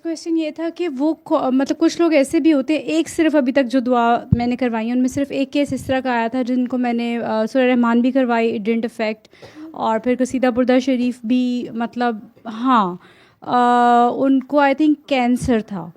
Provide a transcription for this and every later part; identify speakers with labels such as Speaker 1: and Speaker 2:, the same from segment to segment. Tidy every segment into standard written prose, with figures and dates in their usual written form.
Speaker 1: Question ये था कि मतलब कुछ लोग ऐसे भी होते हैं, एक सिर्फ अभी तक जो दुआ मैंने करवाई है उनमें सिर्फ एक केस इस तरह का आया था जिनको मैंने सूरह रहमान भी करवाई, इट डिडंट अफेक्ट। और फिर कसीदा बुर्दा शरीफ भी, मतलब हाँ, उनको आई थिंक कैंसर था।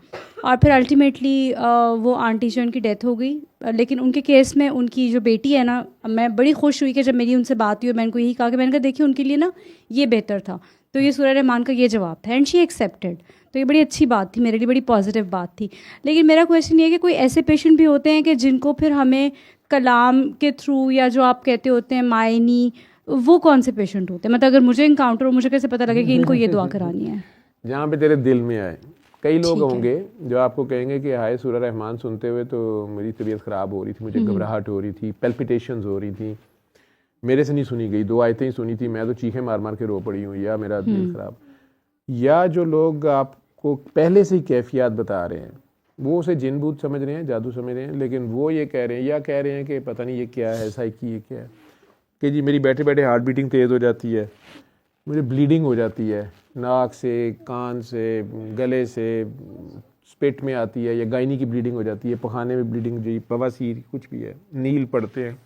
Speaker 1: और फिर अल्टीमेटली वो आंटी जो उनकी डेथ हो गई। लेकिन उनके केस में उनकी जो बेटी है ना, मैं बड़ी खुश हुई कि जब मेरी उनसे बात हुई और मैंने उनको यही कहा कि मैंने कहा देखिए उनके लिए ना ये बेहतर था, तो ये सूरह रहमान का ये जवाब था एंड शी एक्सेप्टेड। तो ये बड़ी अच्छी बात थी, मेरे लिए बड़ी पॉजिटिव बात थी। लेकिन मेरा क्वेश्चन ये है कि कोई ऐसे पेशेंट भी होते हैं कि जिनको फिर हमें कलाम के थ्रू या जो आप कहते होते हैं मायनी, वो कौन से पेशेंट होते हैं? मतलब अगर मुझे इनकाउंटर हो, मुझे कैसे पता लगे कि इनको ये दुआ करानी है?
Speaker 2: जहाँ पे तेरे दिल में आए। कई लोग
Speaker 1: ठीक है।
Speaker 2: होंगे जो आपको कहेंगे कि हाय सूरह रहमान सुनते हुए तो मेरी तबीयत ख़राब हो रही थी, मुझे घबराहट हो रही थी, पेल्पिटेशंस हो रही थी, मेरे से नहीं सुनी गई, 2 आयतें ही सुनी थी, मैं तो चीखें मार मार के रो पड़ी हूँ, या मेरा दिल ख़राब। या जो लोग आपको पहले से ही कैफियत बता रहे हैं, वो उसे जिन भूत समझ रहे हैं, जादू समझ रहे हैं, लेकिन वो ये कह रहे हैं या कह रहे हैं कि पता नहीं ये क्या है, साइकी ये क्या है, कि जी मेरी बैठे बैठे हार्ट बीटिंग तेज़ हो जाती है, मुझे ब्लीडिंग हो जाती है, नाक से, कान से, गले से, पेट में आती है, या गायनी की ब्लीडिंग हो जाती है, पखाने में ब्लीडिंग, जी बवासीर कुछ भी है, नील पड़ते हैं,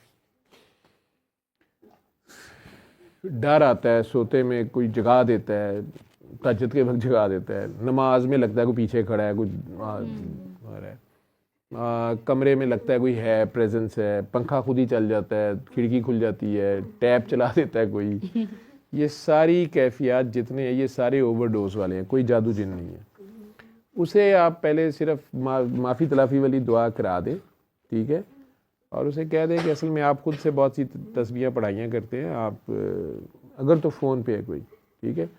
Speaker 2: डर आता है, सोते में कोई जगा देता है, तहज्जुद के वक्त जगा देता है, नमाज में लगता है कोई पीछे खड़ा है, कुछ आ रहा है, कमरे में लगता है कोई है, प्रेजेंस है, पंखा खुद ही चल जाता है, खिड़की खुल जाती है, टैप चला देता है कोई, ये सारी कैफियत जितने हैं ये सारे ओवरडोज वाले हैं, कोई जादू जिन नहीं है। उसे आप पहले सिर्फ माफ़ी तलाफ़ी वाली दुआ करा दें, ठीक है, और उसे कह दें कि असल में आप खुद से बहुत सी तस्बीह पढ़ाइयाँ करते हैं, आप अगर तो फ़ोन पे है कोई, ठीक है,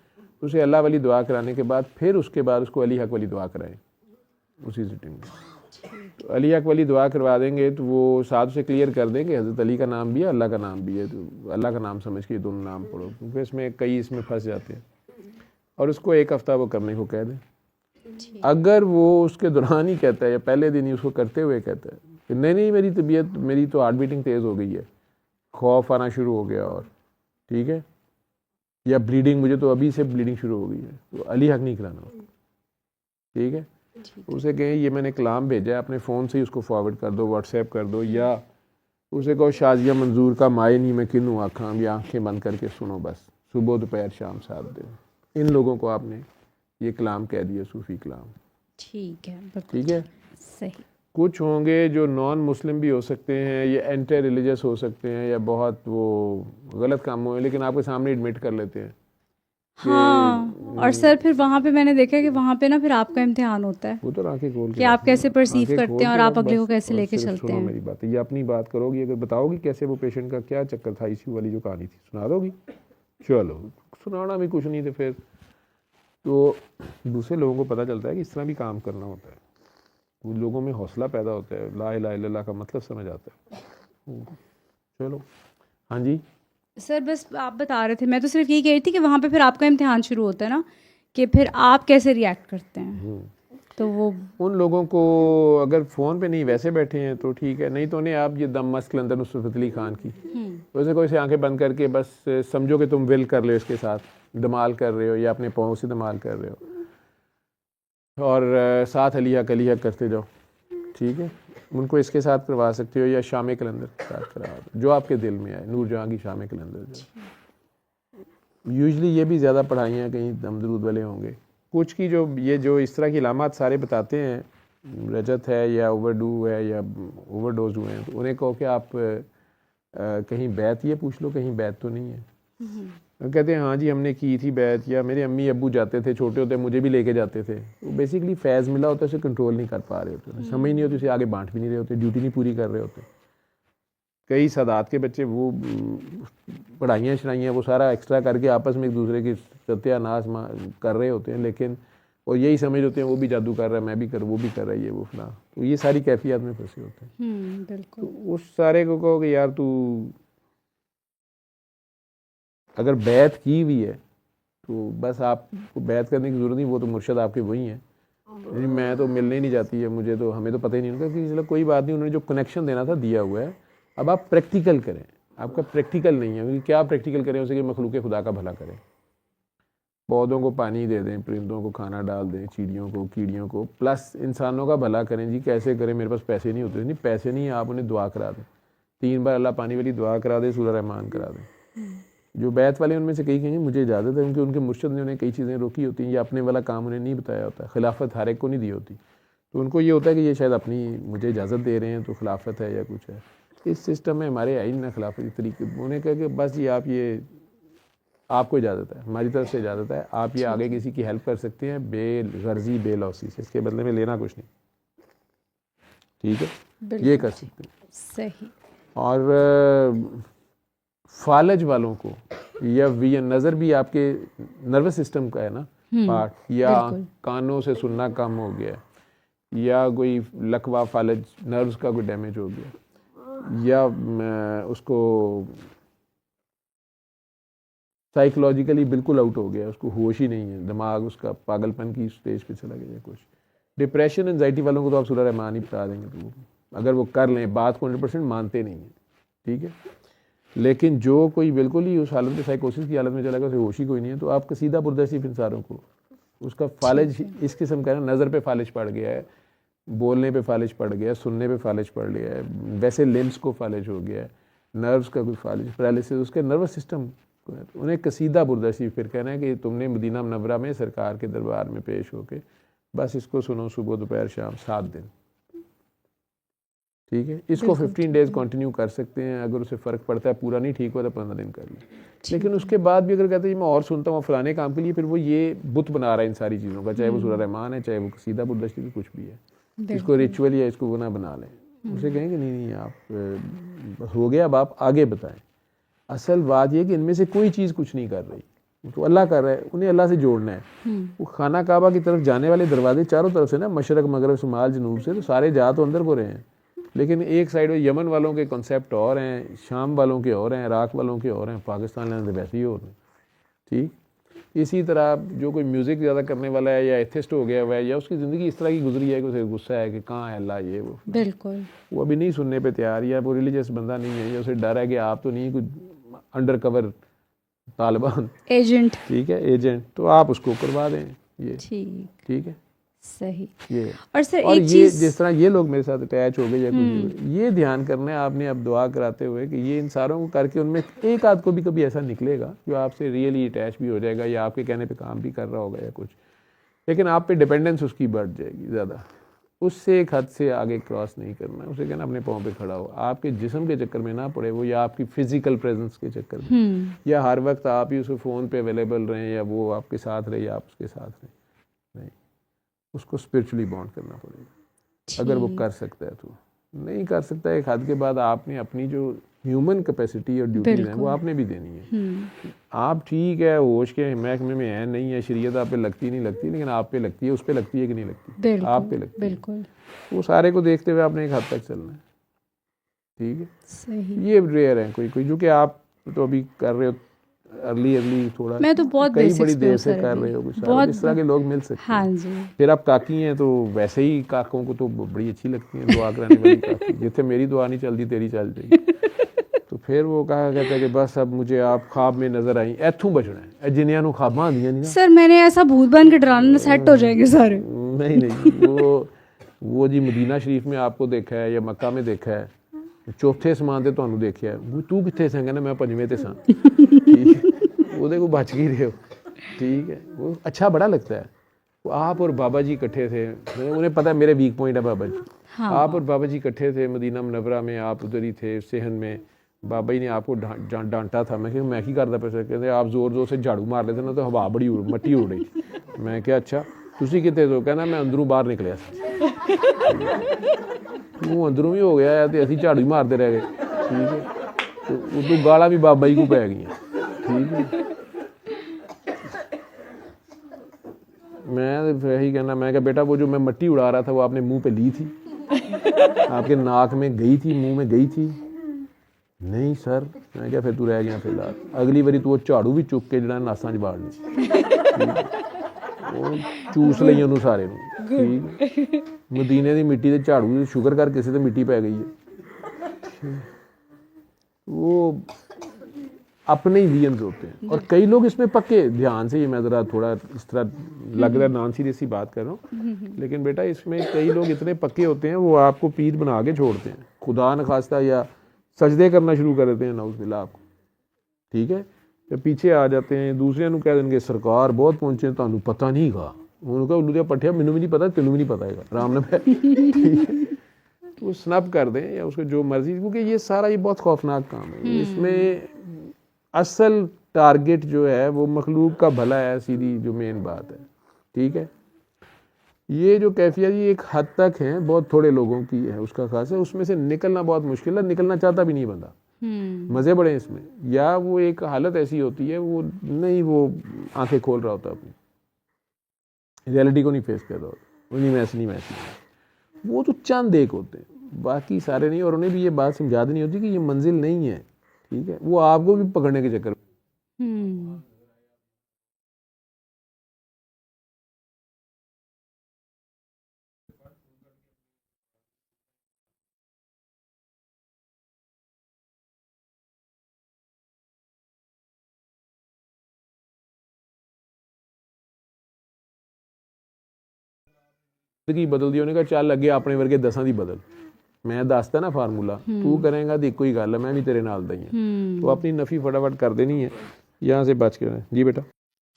Speaker 2: उसे अल्लाह वाली दुआ कराने के बाद फिर उसके बाद उसको अली हक वाली दुआ कराएं उसी सिटिंग में। तो अली हक वाली दुआ करवा देंगे तो वो साथ से क्लियर कर देंगे हज़रत अली का नाम भी है, अल्लाह का नाम भी है, तो अल्लाह का नाम समझ के दोनों नाम पढ़ो, क्योंकि इसमें कई इसमें फंस जाते हैं। और उसको 1 हफ़्ता वो करने को कह दें। अगर वो उसके दौरान ही कहता है या पहले दिन ही उसको करते हुए कहता है कि नहीं नहीं मेरी तबीयत, मेरी तो हार्ट बीटिंग तेज़ हो गई है, खौफ आना शुरू हो गया, और ठीक है, या ब्लीडिंग, मुझे तो अभी से ब्लीडिंग शुरू हो गई है, तो अली हक नहीं कराना उसको, ठीक है। उसे कहें ये मैंने कलाम भेजा है, अपने फ़ोन से ही उसको फॉरवर्ड कर दो, व्हाट्सएप कर दो, या उसे कहो शाजिया मंजूर का माए नहीं मैं किनूँ आँखा, या आँखें बंद करके सुनो बस, सुबह दोपहर शाम साथ दे। इन लोगों को आपने ये कलाम कह दिया, सूफ़ी कलाम,
Speaker 1: ठीक है,
Speaker 2: ठीक है।
Speaker 1: सही।
Speaker 2: कुछ होंगे जो नॉन मुस्लिम भी हो सकते हैं, या एंटी रिलीजियस हो सकते हैं, या बहुत वो गलत काम हुए, लेकिन आपके सामने एडमिट कर लेते हैं
Speaker 1: हाँ, और सर फिर वहाँ पे मैंने देखा कि वहाँ पे ना फिर आपका इम्तिहान होता है
Speaker 2: वो तो आंखें खोल
Speaker 1: कि
Speaker 2: के
Speaker 1: आप
Speaker 2: रख
Speaker 1: कैसे
Speaker 2: लो,
Speaker 1: परसीव
Speaker 2: आंखें
Speaker 1: करते
Speaker 2: खोल
Speaker 1: हैं और
Speaker 2: के रख
Speaker 1: आप अगले
Speaker 2: बस,
Speaker 1: को कैसे
Speaker 2: और
Speaker 1: लेके
Speaker 2: सिर्फ
Speaker 1: चलते
Speaker 2: सुनो
Speaker 1: हैं।
Speaker 2: मेरी बात, ये अपनी बात करोगी, अगर बताओगी कैसे वो पेशेंट का क्या चक्कर था, आईसीयू वाली जो कहानी थी सुना दोगी, चलो सुनाना भी कुछ नहीं, तो फिर तो दूसरे लोगों को पता चलता है कि इस तरह भी काम करना होता है, उन लोगों में हौसला पैदा होता है, ला इलाहा इल्लल्लाह का मतलब समझ आता है। चलो, हाँ जी।
Speaker 1: सर बस आप बता रहे थे, मैं तो सिर्फ यही कह रही थी कि वहाँ पे फिर आपका इम्तिहान शुरू होता है ना, कि फिर आप कैसे रिएक्ट करते हैं। तो वो
Speaker 2: उन लोगों को अगर फ़ोन पे नहीं वैसे बैठे हैं तो ठीक है, नहीं तो उन्हें आप ये दम मस्क कलंदर नुसरत फतेह अली खान की, वैसे कोई से आंखें बंद करके बस समझो कि तुम विल कर रहे हो, इसके साथ धमाल कर रहे हो, या अपने पाँव से धमाल कर रहे हो, और साथ अली हक करते जाओ, ठीक है। उनको इसके साथ करवा सकते हो, या शाम कलंदर के साथ करवा दो, जो आपके दिल में आए, नूर जहाँ की शाम कलंदर जो। यूजली ये भी ज़्यादा पढ़ाइयाँ कहीं दमदरूद वाले होंगे, कुछ की जो इस तरह की इलामात सारे बताते हैं, रजत है या ओवरडू है या ओवरडोज हुए हैं, तो उन्हें कहो कि आप कहीं बैत, ये पूछ लो कहीं बैत तो नहीं है। कहते हैं हाँ जी हमने की थी बैत, या मेरे अम्मी अब्बू जाते थे छोटे होते, मुझे भी लेके जाते थे, तो बेसिकली फैज़ मिला होता है, उसे कंट्रोल नहीं कर पा रहे होते, समझ नहीं होती, उसे आगे बांट भी नहीं रहे होते, ड्यूटी नहीं पूरी कर रहे होते। कई सादात के बच्चे वो पढ़ाइयाँ शढ़ाइयाँ वो सारा एक्स्ट्रा करके आपस में एक दूसरे की सत्यानाश कर रहे होते हैं, लेकिन और यही समझ होते हैं वो भी जादू कर रहा है, मैं भी कर, वो भी कर रहा है, ये वो फला, तो ये सारी कैफियत में फंसे होते हैं।
Speaker 1: बिल्कुल।
Speaker 2: तो उस सारे को कहो कि यार तू अगर बैत की हुई है तो बस आपको बैत करने की ज़रूरत नहीं, वो तो मुर्शद आपके वही हैं, मैं तो मिलने ही नहीं जाती है, मुझे तो, हमें तो पता ही नहीं उनका कि चलो कोई बात नहीं, उन्होंने जो कनेक्शन देना था दिया हुआ है, अब आप प्रैक्टिकल करें, आपका प्रैक्टिकल नहीं है, क्योंकि क्या प्रैक्टिकल करें उसे कि मखलूक खुदा का भला करें, पौधों को पानी दे दें, परिंदों को खाना डाल दें, चिड़ियों को, कीड़ियों को, प्लस इंसानों का भला करें। जी कैसे करें, मेरे पास पैसे नहीं होते, नहीं पैसे नहीं, आप उन्हें दुआ करा दें, 3 बार अल्लाह पानी वाली दुआ करा दें, सूरह रहमान करा दें। जो बैत वाले उनमें से कई कहेंगे मुझे इजाज़त है, उनके उनके मुर्शिद ने उन्हें कई चीज़ें रोकी होती हैं या अपने वाला काम उन्हें नहीं बताया होता, खिलाफत हर एक को नहीं दी होती, तो उनको ये होता है कि ये शायद अपनी मुझे इजाज़त दे रहे हैं तो खिलाफत है या कुछ है। इस सिस्टम में हमारे आई ना खिलाफत के तरीके, उन्हें कह कि बस जी आप ये, आपको इजाज़त है, हमारी तरफ से इजाज़त है, आप ये आगे किसी की हेल्प कर सकते हैं बेगर्जी बेलौसी से, इसके बदले में लेना कुछ नहीं, ठीक है, ये कर सकते हैं।
Speaker 1: सही।
Speaker 2: और फालज वालों को या नज़र भी आपके नर्वस सिस्टम का है ना पार्ट, या कानों से सुनना कम हो गया, या कोई लकवा फालज नर्व्स का कोई डैमेज हो गया, या उसको साइकोलॉजिकली बिल्कुल आउट हो गया, उसको होश ही नहीं है, दिमाग उसका पागलपन की स्टेज पे चला गया कुछ, डिप्रेशन एंजाइटी वालों को तो आप सूरह रहमान ही बता देंगे, तो अगर वो कर लें, बात को 100% मानते नहीं हैं, ठीक है। लेकिन जो कोई बिल्कुल ही उस हालत में साइकोसिस की हालत में चला गया, उसे होश ही कोई नहीं है, तो आप कसीदा बुरदसीफ इंसानों को उसका फालिज इस किस्म का है, नज़र पे फालिज पड़ गया है, बोलने पे फालिज पड़ गया है, सुनने पे फालिज पड़ गया है, वैसे लिम्स को फालिज हो गया है, नर्व्स का कोई फालिज, पैरालिसिस, उसके नर्वस सिस्टम, उन्हें कसीदा बुरदसीफ फिर कहना है कि तुमने मदीना मुनव्वरा में सरकार के दरबार में पेश होके बस इसको सुनो सुबह दोपहर शाम 7 दिन, ठीक है। इसको 15 डेज कंटिन्यू कर सकते हैं, अगर उसे फ़र्क पड़ता है, पूरा नहीं ठीक हुआ तो 15 दिन कर लें। लेकिन उसके बाद भी अगर कहते हैं मैं और सुनता हूँ फलाने काम के लिए, फिर वो ये बुत बना रहा है इन सारी चीज़ों का, चाहे वो सूरह रहमान है, चाहे वो कसीदा बुरदसीफ कुछ भी है, इसको रिचुअल या इसको गुना बना लें, उसे कहेंगे नहीं नहीं आप हो गया, अब आप आगे बताएं। असल बात यह कि इनमें से कोई चीज़ कुछ नहीं कर रही, तो अल्लाह कर रहा है, उन्हें अल्लाह से जोड़ना है। वो खाना काबा की तरफ जाने वाले दरवाजे चारों तरफ से ना, मशरक मगरब शुमाल जनूब से, तो सारे जा तो अंदर को रहे हैं, लेकिन एक साइड में यमन वालों के कॉन्सेप्ट और हैं, शाम वालों के और हैं, इराक वालों के और हैं, पाकिस्तान वालों के वैसे ही और हैं, ठीक। इसी तरह जो कोई म्यूज़िक ज़्यादा करने वाला है या एथिस्ट हो गया हुआ है, या उसकी ज़िंदगी इस तरह की गुजरी है कि उसे गुस्सा है कि कहाँ है अल्लाह, ये वो,
Speaker 1: बिल्कुल
Speaker 2: वो अभी नहीं सुनने पे तैयार, या वो रिलीजियस बंदा नहीं है, या उसे डर है कि आप तो नहीं कुछ अंडर कवर तालिबान
Speaker 1: एजेंट,
Speaker 2: ठीक है, एजेंट, तो आप उसको करवा दें, ये ठीक है,
Speaker 1: सही।
Speaker 2: ये
Speaker 1: और सर
Speaker 2: और
Speaker 1: एक
Speaker 2: ये
Speaker 1: चीज़,
Speaker 2: जिस तरह ये लोग मेरे साथ अटैच हो गए या कुछ, ये ध्यान करना है आपने अब दुआ कराते हुए कि ये इन सारों को करके उनमें एक आध को भी कभी ऐसा निकलेगा जो आपसे रियली अटैच भी हो जाएगा, या आपके कहने पे काम भी कर रहा होगा या कुछ, लेकिन आप पे डिपेंडेंस उसकी बढ़ जाएगी ज़्यादा, उससे एक हद से आगे क्रॉस नहीं करना है, उसे कहना अपने पाँव पे खड़ा हो, आपके जिस्म के चक्कर में ना पड़े वो, या आपकी फिजिकल प्रेजेंस के चक्कर में, या हर वक्त आप ही उसके फ़ोन पे अवेलेबल रहें, या वो आपके साथ रहे या आप उसके साथ रहें, नहीं, उसको स्पिरिचुअली बॉन्ड करना पड़ेगा, अगर वो कर सकता है तो। नहीं कर सकता है एक हद के बाद आपने अपनी जो ह्यूमन कैपेसिटी और ड्यूटीज हैं वो आपने भी देनी है। आप ठीक है होश के महकमे में है नहीं है, शरीयत आप पे लगती नहीं लगती, लेकिन आप पे लगती है, उस पे लगती है कि नहीं लगती, आप पे लगती है, वो सारे को देखते हुए आपने एक हद तक चलना है, ठीक है। सही। ये रेयर है कोई जो कि आप तो अभी कर रहे हो अर्ली थोड़ा,
Speaker 1: मैं तो बहुत
Speaker 2: कई बड़ी देर से कर रहे हो कुछ, बहुत इस तरह के लोग मिल सकते हैं। हाँ जी। फिर आप काकी हैं तो वैसे ही काकों को तो बड़ी अच्छी लगती है दुआ कराने वाली काकी, जितने मेरी दुआ नहीं चलती तेरी चल जाएगी, तो फिर वो कहा कहता है कि बस अब मुझे आप ख्वाब में नजर आई, इथों बचना है, जिन्हें नु ख्वाब आंदियां नहीं ना।
Speaker 1: सर मैंने ऐसा भूत बन के डराना सेट हो जाएंगे सारे।
Speaker 2: नहीं वो जी मदीना शरीफ में आपको देखा है या मक्का में देखा है, चौथे समान ते ਤੁਹਾਨੂੰ ਦੇਖਿਆ ਹੈ, ਤੂੰ ਕਿੱਥੇ ਸਾਂ, ਕਹਿੰਦਾ ਮੈਂ ਪੰਜਵੇਂ ਤੇ ਸਾਂ, ठीक ਉਹਦੇ को बच गई रहे हो, ठीक है। वो अच्छा बड़ा लगता है, वो आप और बाबा जी इकट्ठे थे, उन्हें पता है मेरे वीक पॉइंट है बाबा जी, हाँ। आप और बाबा जी इकट्ठे थे मदीना मुनव्वरा में, आप उधर ही थे सेहन में, बाबा जी ने आपको डांटा था, मैं क्या करता पैसा, कहते आप जोर जोर से झाड़ू मार लेते ना तो हवा बड़ी मट्टी उड़ रही, मैं क्या अच्छा तुसी कितने तो, कहना मैं अंदरों बाहर निकलिया, तू अंदरों भी हो गया है तो असीं झाड़ू ही मारते रह गए, ठीक है। तो उदू गाला भी बाबा जी को पै गई, ठीक है। मैं तो यही कहना, मैं क्या बेटा वो जो मैं मट्टी उड़ा रहा था वो आपने मुंह पे ली थी, आपके नाक में गई थी, मुंह में गई थी, नहीं सर, मैं क्या फिर तू रह गया, फिर अगली बारी तू वो झाड़ू भी चुक के जो नासा च बाड़ ली, चूस ਲਈ ਉਹਨੂੰ ਸਾਰੇ ਨੂੰ, ਠੀਕ। ਮਦੀਨੇ ਦੀ ਮਿੱਟੀ ਦੇ ਝਾੜੂ ਦੀ ਸ਼ੁਕਰ ਕਰ ਕਿਸੇ ਤੇ ਮਿੱਟੀ ਪੈ ਗਈ ਹੈ, ਉਹ अपने ही वियंस होते हैं। और कई लोग इसमें पक्के, ध्यान से, ये मैं ज़रा थोड़ा इस तरह लग रहा है नॉन सीरियस सी बात कर रहा हूँ, लेकिन बेटा इसमें कई लोग इतने पक्के होते हैं वो आपको पीर बना के छोड़ते हैं, खुदा न खास्ता, या सजदे करना शुरू कर देते हैं नाउज़ुबिल्लाह आपको, ठीक है। जब पीछे आ जाते हैं दूसरे ਨੂੰ कह देंगे सरकार बहुत पहुंचे ਤੁਹਾਨੂੰ पता नहीं गा, उन्होंने कहा उल्लू दिया पट्टिया मैनू भी नहीं पता तेनू भी नहीं पता है, आराम ना ठीक है, वो स्नब कर दें या उसको जो मर्जी, क्योंकि ये सारा ये बहुत खौफनाक काम है। इसमें असल टारगेट जो है वो मखलूक का भला है, सीधी जो मेन बात है, ठीक है। ये जो कैफियत ये एक हद तक है, बहुत थोड़े लोगों की है उसका खास है, उसमें से निकलना बहुत मुश्किल है, निकलना चाहता भी नहीं बंदा। मज़े बड़े हैं इसमें, या वो एक हालत ऐसी होती है वो नहीं, वो आंखें खोल रहा होता अपनी रियलिटी को नहीं फेस कर रहा होता, नहीं वैसे नहीं वैसे, वो तो चंद एक होते हैं, बाकी सारे नहीं। और उन्हें भी ये बात समझा देनी होती कि ये मंजिल नहीं है, ठीक है, वो आपको भी पकड़ने के चक्कर जिंदगी बदल दी, उन्हें कहा चल अगे अपने वर्गे 10 दी बदल, मैं दसता ना फार्मूला, तू करेगा तो एक ही गल है, मैं भी तेरे नाल दा ही हां। तो अपनी नफी फटाफट कर देनी है, यहाँ से बच के रहना। जी बेटा,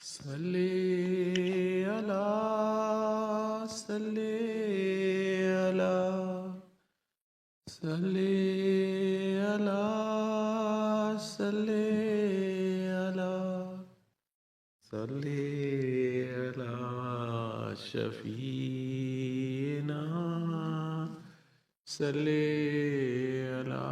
Speaker 2: सल्ले अला सल्ले अला सल्ले अला सल्ले अला सल्ले अला शफीना सल्ले अला